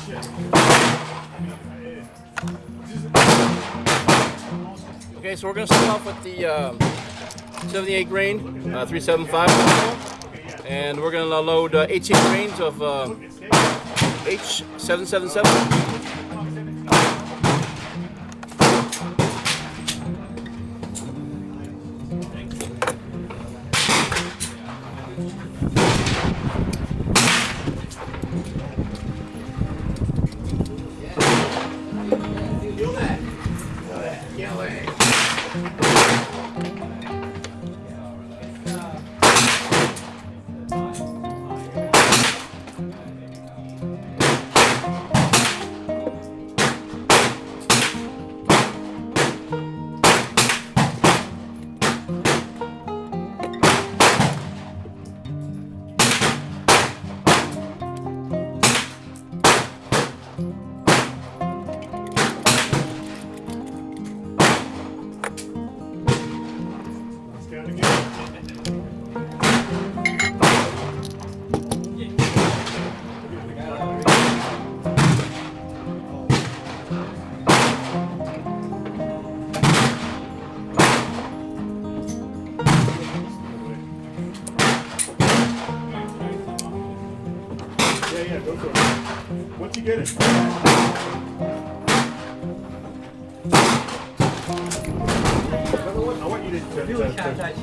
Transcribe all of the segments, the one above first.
Okay, so we're going to start off with the 78 grain 375 and we're going to load 18 grains of H777. Yeah, go for it. Once you get it. I want you to do a shot that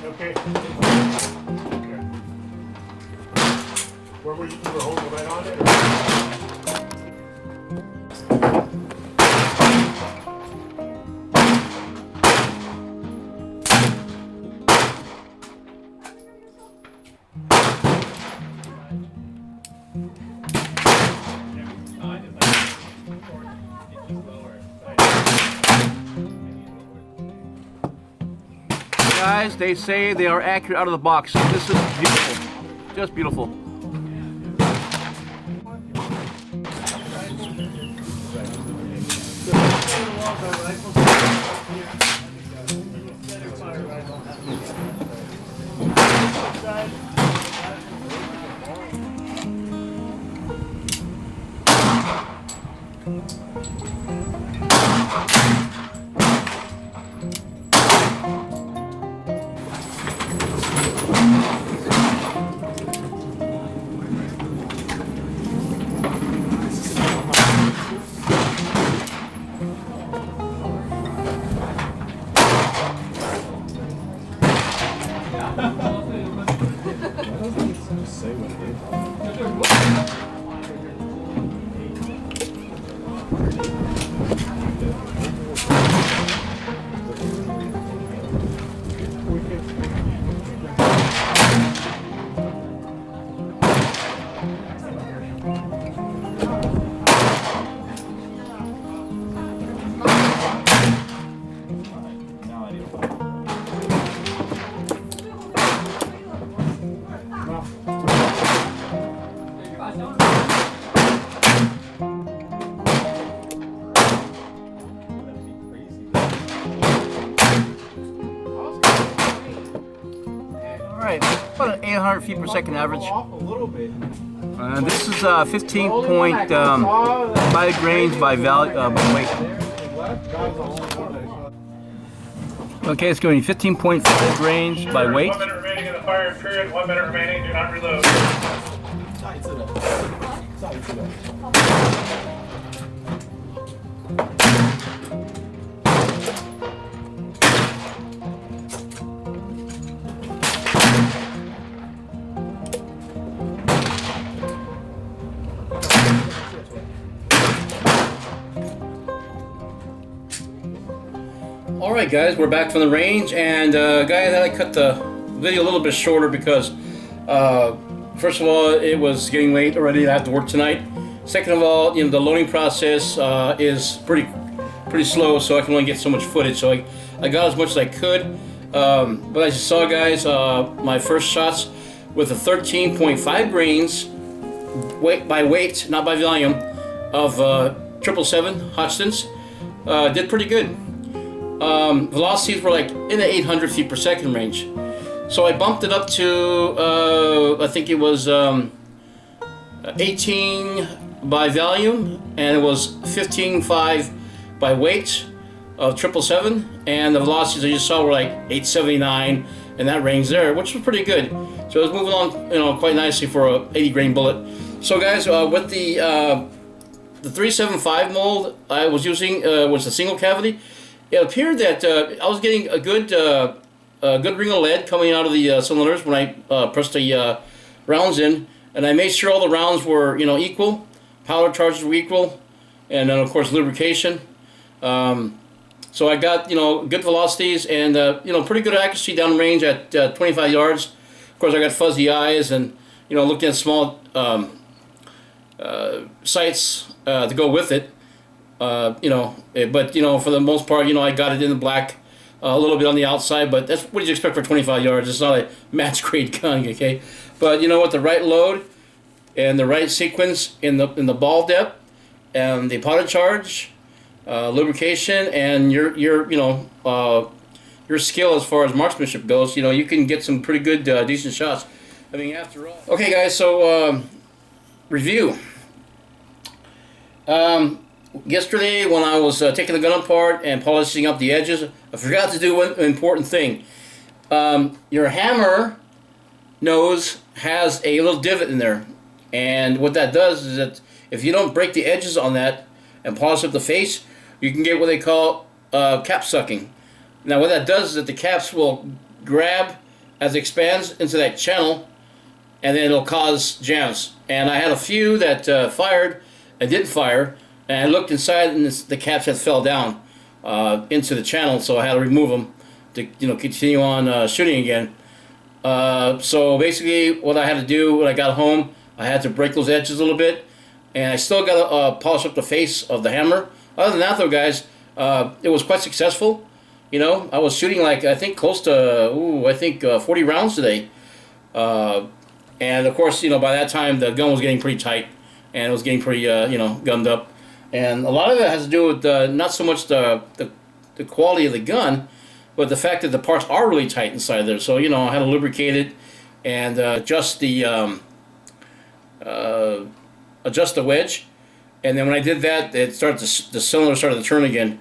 Okay. Where were you holding right on it? Guys, they say they are accurate out of the box. This is beautiful. Just beautiful. right, about an 800 feet per second average. Off a little bit. This is 15.5 grains by weight. Okay, it's going to be 15.5 grains by weight. 1 minute remaining in the firing period. 1 minute remaining. Do not reload. Alright guys, we're back from the range, and guys, I cut the video a little bit shorter because first of all, it was getting late already. I have to work tonight. Second of all, the loading process is pretty slow, so I can only get so much footage. So I got as much as I could, but as you saw, guys, my first shots with a 13.5 grains by weight, not by volume, of 777 Hodgsons. Did pretty good. Velocities were like in the 800 feet per second range. So I bumped it up to, I think it was 18 by volume, and it was 15.5 by weight of 777, and the velocities I just saw were like 879 in that range there, which was pretty good. So it was moving along, quite nicely for a 80 grain bullet. So guys, with the 375 mold I was using was a single cavity. It appeared that I was getting a good ring of lead coming out of the cylinders when I pressed the rounds in, and I made sure all the rounds were equal, powder charges were equal, and then of course lubrication. So I got good velocities and pretty good accuracy down range at 25 yards. Of course, I got fuzzy eyes and looking at small sights to go with it. But for the most part, I got it in the black, a little bit on the outside, but that's what you expect for 25 yards. It's not a match grade gun, okay? But with the right load and the right sequence in the ball depth and the powder charge, lubrication, and your skill as far as marksmanship goes, you can get some pretty good, decent shots. I mean, after all. Okay, guys. So review. Yesterday, when I was taking the gun apart and polishing up the edges, I forgot to do one important thing. Your hammer nose has a little divot in there, and what that does is that if you don't break the edges on that and polish up the face, you can get what they call cap sucking. Now, what that does is that the caps will grab as it expands into that channel, and then it'll cause jams. And I had a few that fired and didn't fire. And I looked inside, and the caps had fell down into the channel, so I had to remove them to continue on shooting again. So basically, what I had to do when I got home, I had to break those edges a little bit, and I still got to polish up the face of the hammer. Other than that, though, guys, it was quite successful. I was shooting like I think close to 40 rounds today, and of course, by that time the gun was getting pretty tight, and it was getting pretty gunned up. And a lot of it has to do with not so much the quality of the gun, but the fact that the parts are really tight inside there. So I had to lubricate it and adjust the wedge. And then when I did that, the cylinder started to turn again.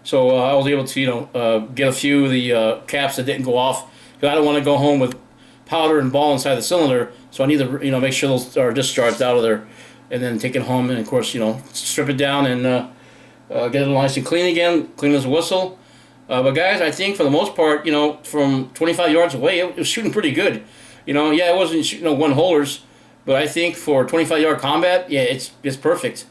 So I was able to get a few of the caps that didn't go off, because I don't want to go home with powder and ball inside the cylinder. So I need to make sure those are discharged out of there, and then take it home and of course strip it down and get it nice and clean again, clean as a whistle. But guys, I think for the most part, from 25 yards away, it was shooting pretty good. Yeah, it wasn't shooting one holers, but I think for 25-yard combat, yeah, it's perfect.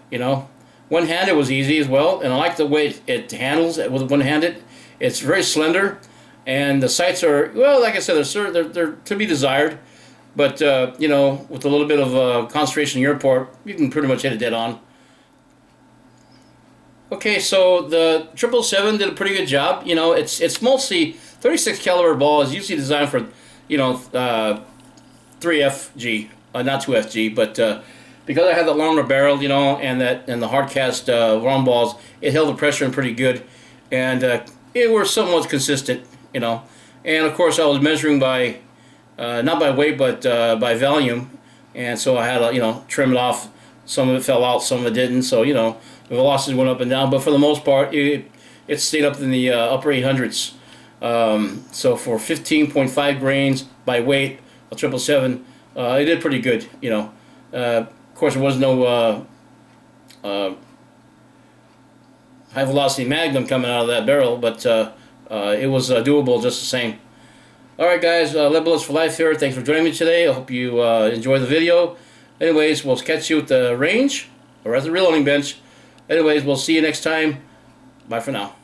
One-handed was easy as well, and I like the way it handles it with one-handed. It's very slender, and the sights are, well, like I said, they're to be desired. But, with a little bit of concentration in your part, you can pretty much hit it dead on. Okay, so the 777 did a pretty good job. It's mostly 36 caliber ball is usually designed for, 3FG, not 2FG, but because I had the longer barrel, and the hard cast round balls, it held the pressure in pretty good, and it were somewhat consistent, And of course, I was measuring by not by weight, but by volume. And so I had to, trim it off. Some of it fell out, some of it didn't. So, the velocity went up and down. But for the most part, it stayed up in the upper 800s. So for 15.5 grains by weight, a 777, it did pretty good, Of course, there was no high velocity magnum coming out of that barrel, but it was doable just the same. Alright guys, Lead Bullets for Life here. Thanks for joining me today. I hope you enjoyed the video. Anyways, we'll catch you at the range or at the reloading bench. Anyways, we'll see you next time. Bye for now.